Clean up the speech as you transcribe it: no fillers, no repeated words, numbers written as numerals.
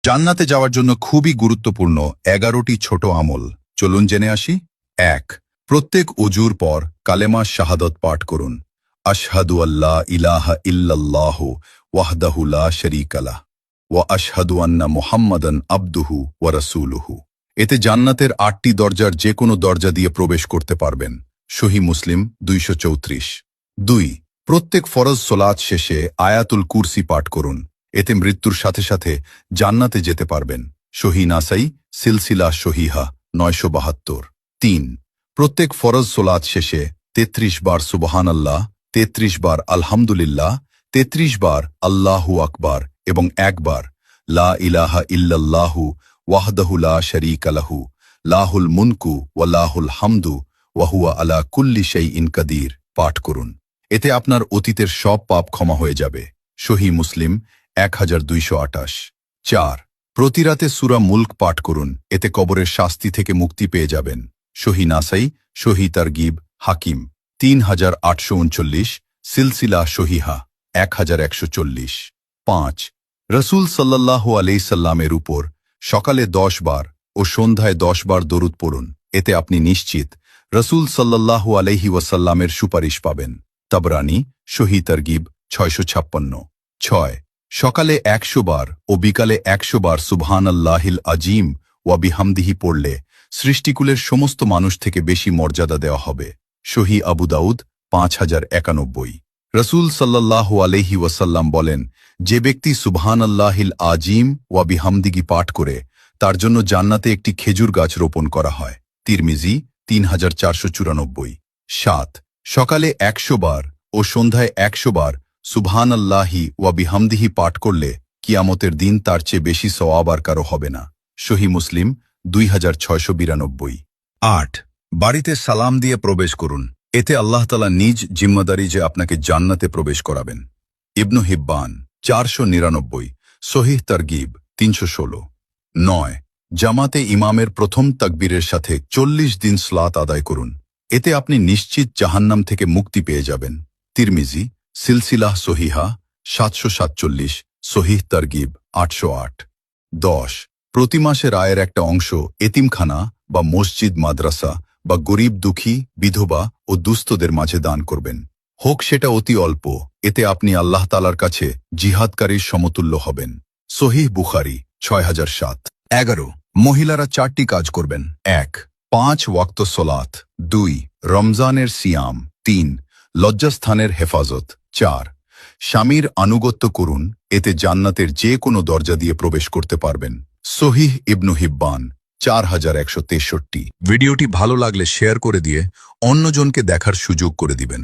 জান্নাতে যাওয়ার জন্য খুবই গুরুত্বপূর্ণ 11টি ছোট আমল, চলুন জেনে আসি। ১. প্রত্যেক অজুর পর কালেমা শাহাদত পাঠ করুন। আশহাদু আল্লাহ ইলাহা ইল্লাল্লাহু ওয়াহদাহু লা শারীকা লাহ ওয়া আশহাদু আন্না মুহাম্মাদান আবদুহু ওয়া রাসূলুহু। এতে জান্নাতের 8টি দরজার যে কোনো দরজা দিয়ে প্রবেশ করতে পারবেন। সহিহ মুসলিম 234। ২. প্রত্যেক ফরজ সোলাত শেষে আয়াতুল কুরসি পাঠ করুন। এতে মৃত্যুর সাথে সাথে জান্নাতে যেতে পারবেন। সহিহ নাসাই সিলসিলা সহিহা 972। ৩. প্রত্যেক ফরজ সোলাত শেষে 33 বার সুবহানাল্লাহ, 33 বার আলহামদুলিল্লাহ, 33 বার আল্লাহু আকবার এবং 1 বার লা ইলাহা ইল্লাল্লাহু ওয়াহদাহু লা শারীকা লাহু লাহুল মুনকু ওয়া লাহুল হামদু ওয়া হুয়া আলা কুল্লি শাইইন কাদির পাঠ করুন। এতে আপনার অতীতের সব পাপ ক্ষমা হয়ে যাবে। সহিহ মুসলিম 1228। ৪. প্রতি রাতে সূরা মুলক পাঠ করুন। এতে কবরের শাস্তি থেকে মুক্তি পেয়ে যাবেন। সহিহ নাসাই সহিহ তারগিব হাকিম 3839, সিলসিলা সহিহা 1140। ৫. রসুল সাল্লাল্লাহু আলাইহি সাল্লামের উপর সকালে 10 বার ও সন্ধ্যায় 10 বার দরুদ পড়ুন। এতে আপনি নিশ্চিত রসুল সাল্লাল্লাহু আলাইহি ওয়াসাল্লামের সুপারিশ পাবেন। তাবরানী সহিহ তারগিব 656। ৬. সকালে 100 বার ও বিকালে 100 বার সুবহানাল্লাহিল আজিম ওয়া বিহামদিহি পড়লে সৃষ্টিকুলের সমস্ত মানুষ থেকে বেশি মর্যাদা দেওয়া হবে। সহিহ আবু দাউদ 5091। রসুল সাল্লাল্লাহু আলাইহি ওয়াসাল্লাম বলেন, যে ব্যক্তি সুবহানাল্লাহিল আজিম ওয়া বিহামদিহি পাঠ করে তার জন্য জান্নাতে একটি খেজুর গাছ রোপণ করা হয়। তিরমিজি 3494। ৭. সকালে 100 বার ও সন্ধ্যায় 100 বার সুবহানাল্লাহি ওয়া বিহামদিহি পাঠ করলে কিয়ামতের দিন তার চেয়ে বেশি সওয়াব আর কারো হবে না। সহিহ মুসলিম 2692। ৮. বাড়িতে সালাম দিয়ে প্রবেশ করুন। এতে আল্লাহ তাআলা নিজ জিম্মাদারি যে আপনাকে জান্নাতে প্রবেশ করাবেন। ইবনু হিব্বান 499, সহিহ তারগিব 316। ৯. জামাতে ইমামের প্রথম তাকবীরের সাথে 40 দিন সালাত আদায় করুন। এতে আপনি নিশ্চিত জাহান্নাম থেকে মুক্তি পেয়ে যাবেন। তিরমিজি সিলসিলাহ সহিহা 747, সহিহ তারগিব 808। ১০. প্রতি মাসের আয়ের একটা অংশ এতিমখানা বা মসজিদ মাদ্রাসা বা গরিব দুঃখী বিধবা ও দুস্থদের মাঝে দান করবেন। হোক সেটা অতি অল্প, এতে আপনি আল্লাহ তাআলার কাছে জিহাদকারীর সমতুল্য হবেন। সহিহ বুখারী 6007। ১১. মহিলারা 4টি কাজ করবেন। ১. 5 ওয়াক্ত সলাত। ২. রমজানের সিয়াম। ৩. লজ্জাস্থানের হেফাজত। ৪. স্বামীর আনুগত্য করুন। এতে জান্নাতের যে কোনো দরজা দিয়ে প্রবেশ করতে পারবেন। সহিহ ইবনু হিব্বান 4163। ভিডিওটি ভালো লাগলে শেয়ার করে দিয়ে অন্যজনকে দেখার সুযোগ করে দিবেন।